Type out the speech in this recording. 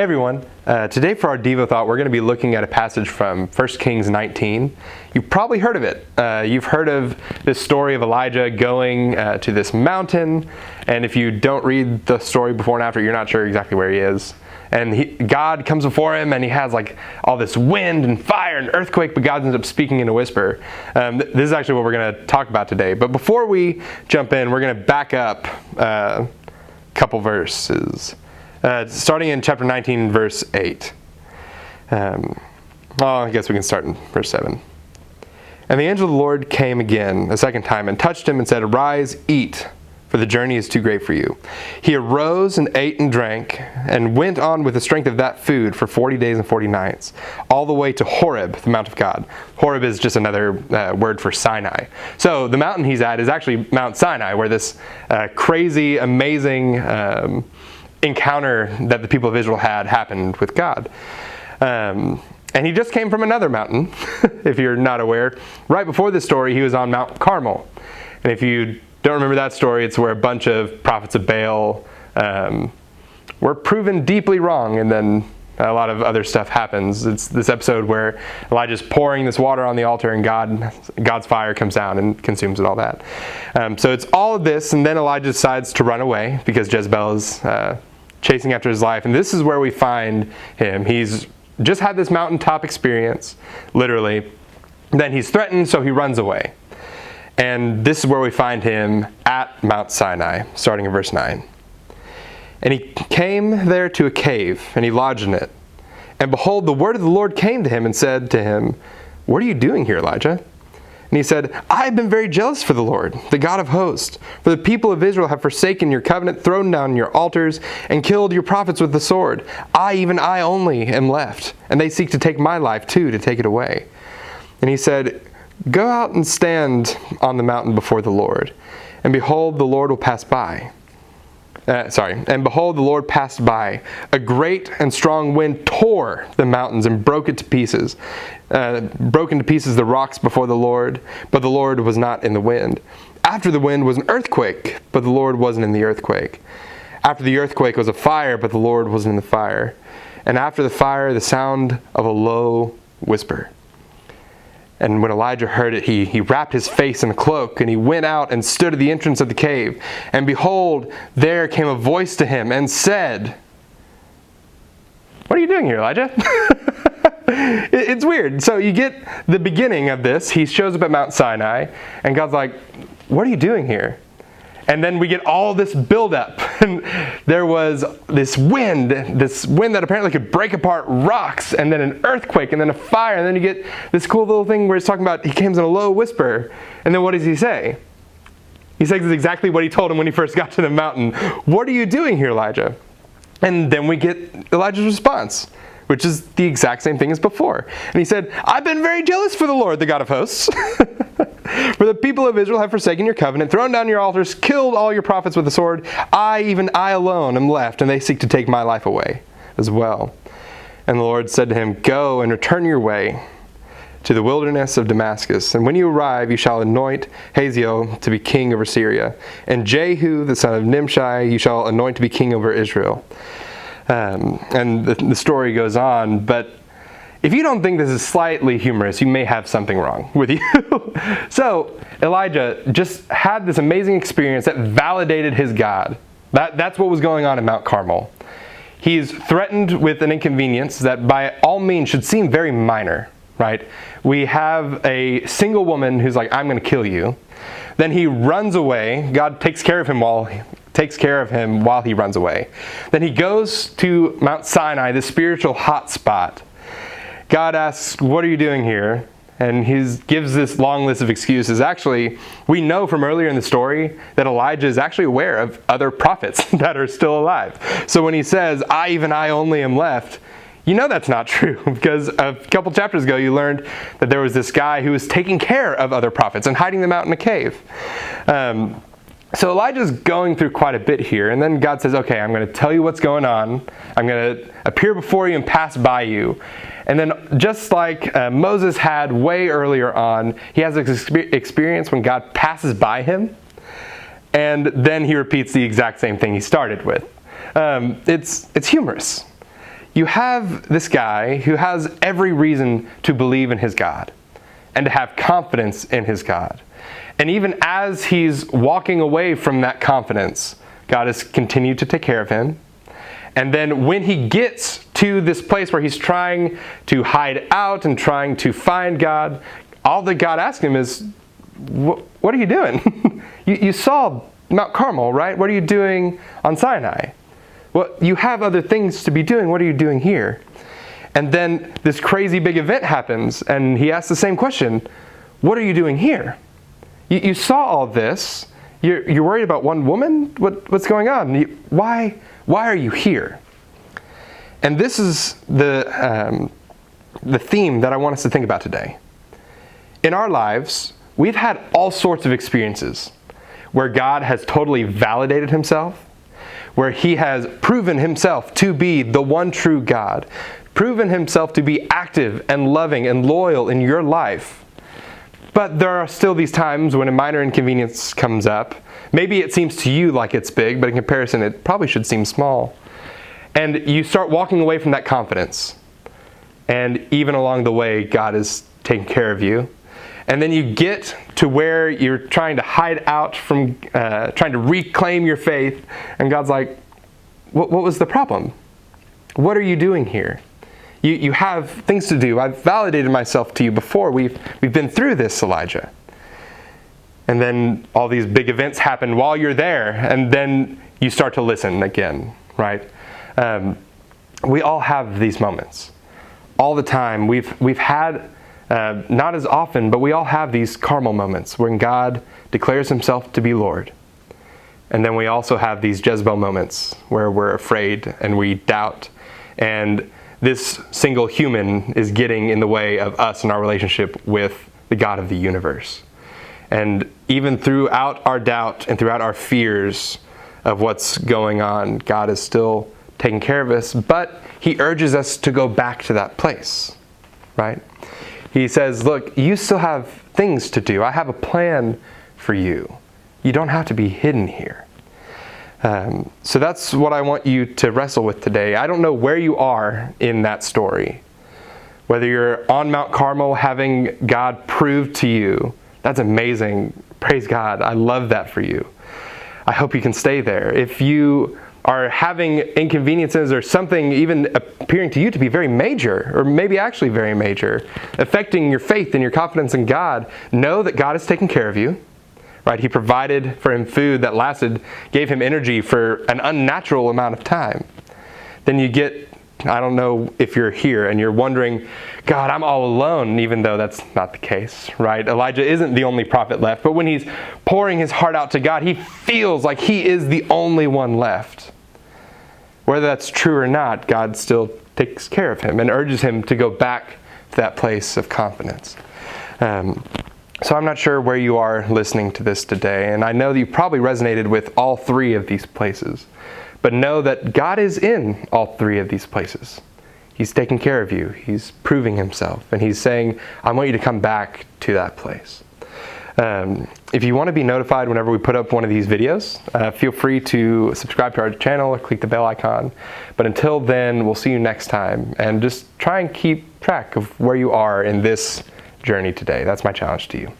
Hey everyone, today for our Devo Thought we're going to be looking at a passage from 1 Kings 19. You've probably heard of it. You've heard of this story of Elijah going to this mountain, and if you don't read the story before and after, you're not sure exactly where he is. And God comes before him and he has like all this wind and fire and earthquake, but God ends up speaking in a whisper. This is actually what we're going to talk about today. But before we jump in, we're going to back up a couple verses. Starting in chapter 19, verse 8. I guess we can start in verse 7. And the angel of the Lord came again a second time and touched him and said, "Arise, eat, for the journey is too great for you." He arose and ate and drank and went on with the strength of that food for 40 days and 40 nights, all the way to Horeb, the Mount of God. Horeb is just another word for Sinai. So the mountain he's at is actually Mount Sinai, where this crazy, amazing encounter that the people of Israel had happened with God. And he just came from another mountain, if you're not aware. Right before this story, he was on Mount Carmel. And if you don't remember that story, it's where a bunch of prophets of Baal were proven deeply wrong, and then a lot of other stuff happens. It's this episode where Elijah's pouring this water on the altar and God's fire comes down and consumes it, all that. So it's all of this, and then Elijah decides to run away because Jezebel is chasing after his life. And this is where we find him. He's just had this mountaintop experience, literally. Then he's threatened, so he runs away. And this is where we find him at Mount Sinai, starting in verse 9. And he came there to a cave, and he lodged in it. And behold, the word of the Lord came to him and said to him, "What are you doing here, Elijah?" And he said, "I have been very jealous for the Lord, the God of hosts. For the people of Israel have forsaken your covenant, thrown down your altars, and killed your prophets with the sword. Even I only, am left, and they seek to take my life too, to take it away." And he said, "Go out and stand on the mountain before the Lord, and behold, the Lord will pass by." And behold, the Lord passed by. A great and strong wind tore the mountains and broke it to pieces. Broke into pieces the rocks before the Lord, but the Lord was not in the wind. After the wind was an earthquake, but the Lord wasn't in the earthquake. After the earthquake was a fire, but the Lord wasn't in the fire. And after the fire, the sound of a low whisper. And when Elijah heard it, he wrapped his face in a cloak, and he went out and stood at the entrance of the cave. And behold, there came a voice to him and said, "What are you doing here, Elijah?" It's weird. So you get the beginning of this. He shows up at Mount Sinai, and God's like, "What are you doing here?" And then we get all this buildup. And there was this wind that apparently could break apart rocks, and then an earthquake, and then a fire, and then you get this cool little thing where he's talking about he came in a low whisper. And then what does he say? He says exactly what he told him when he first got to the mountain. "What are you doing here, Elijah?" And then we get Elijah's response, which is the exact same thing as before. And he said, "I've been very jealous for the Lord, the God of hosts. For the people of Israel have forsaken your covenant, thrown down your altars, killed all your prophets with the sword. Even I alone am left, and they seek to take my life away as well." And the Lord said to him, "Go and return your way to the wilderness of Damascus. And when you arrive, you shall anoint Hazael to be king over Syria. And Jehu, the son of Nimshi, you shall anoint to be king over Israel." And the story goes on, but if you don't think this is slightly humorous, you may have something wrong with you. So Elijah just had this amazing experience that validated his God. That's what was going on at Mount Carmel. He's threatened with an inconvenience that by all means should seem very minor, right? We have a single woman who's like, "I'm going to kill you." Then he runs away. God takes care of him while he runs away. Then he goes to Mount Sinai, the spiritual hot spot. God asks, "What are you doing here?" And he gives this long list of excuses. Actually, we know from earlier in the story that Elijah is actually aware of other prophets that are still alive. So when he says, even I only am left," you know that's not true, because a couple chapters ago you learned that there was this guy who was taking care of other prophets and hiding them out in a cave. So Elijah's going through quite a bit here, and then God says, "Okay, I'm going to tell you what's going on. I'm going to appear before you and pass by you." And then just like Moses had way earlier on, he has this experience when God passes by him, and then he repeats the exact same thing he started with. It's humorous. you have this guy who has every reason to believe in his God and to have confidence in his God. And even as he's walking away from that confidence, God has continued to take care of him. And then when he gets to this place where he's trying to hide out and trying to find God, all that God asks him is, what are you doing? you saw Mount Carmel, right? What are you doing on Sinai? Well, you have other things to be doing. What are you doing here? And then this crazy big event happens, and he asks the same question. What are you doing here? You saw all this. You're worried about one woman? What's going on? Why are you here? And this is the theme that I want us to think about today. In our lives, we've had all sorts of experiences where God has totally validated himself, where he has proven himself to be the one true God, proven himself to be active and loving and loyal in your life. But there are still these times when a minor inconvenience comes up. Maybe it seems to you like it's big, but in comparison it probably should seem small. And you start walking away from that confidence. And even along the way, God is taking care of you. And then you get to where you're trying to hide out from, trying to reclaim your faith. And God's like, what was the problem? What are you doing here? You have things to do. I've validated myself to you before. We've been through this, Elijah. And then all these big events happen while you're there. And then you start to listen again, right? We all have these moments. All the time. We've had... not as often, but we all have these Carmel moments when God declares himself to be Lord. And then we also have these Jezebel moments where we're afraid and we doubt. And this single human is getting in the way of us and our relationship with the God of the universe. And even throughout our doubt and throughout our fears of what's going on, God is still taking care of us, but he urges us to go back to that place, right? He says, look, you still have things to do. I have a plan for you. You don't have to be hidden here. So that's what I want you to wrestle with today. I don't know where you are in that story. Whether you're on Mount Carmel having God prove to you, that's amazing. Praise God. I love that for you. I hope you can stay there. If you are having inconveniences or something even appearing to you to be very major, or maybe actually very major, affecting your faith and your confidence in God, know that God is taking care of you, right? He provided for him food that gave him energy for an unnatural amount of time. Then you get, I don't know if you're here and you're wondering, God, I'm all alone, even though that's not the case, right? Elijah isn't the only prophet left, but when he's pouring his heart out to God, he feels like he is the only one left. Whether that's true or not, God still takes care of him and urges him to go back to that place of confidence. So I'm not sure where you are listening to this today, and I know that you probably resonated with all three of these places. But know that God is in all three of these places. He's taking care of you. He's proving himself. And he's saying, I want you to come back to that place. If you want to be notified whenever we put up one of these videos, feel free to subscribe to our channel or click the bell icon. But until then, we'll see you next time. And just try and keep track of where you are in this journey today. That's my challenge to you.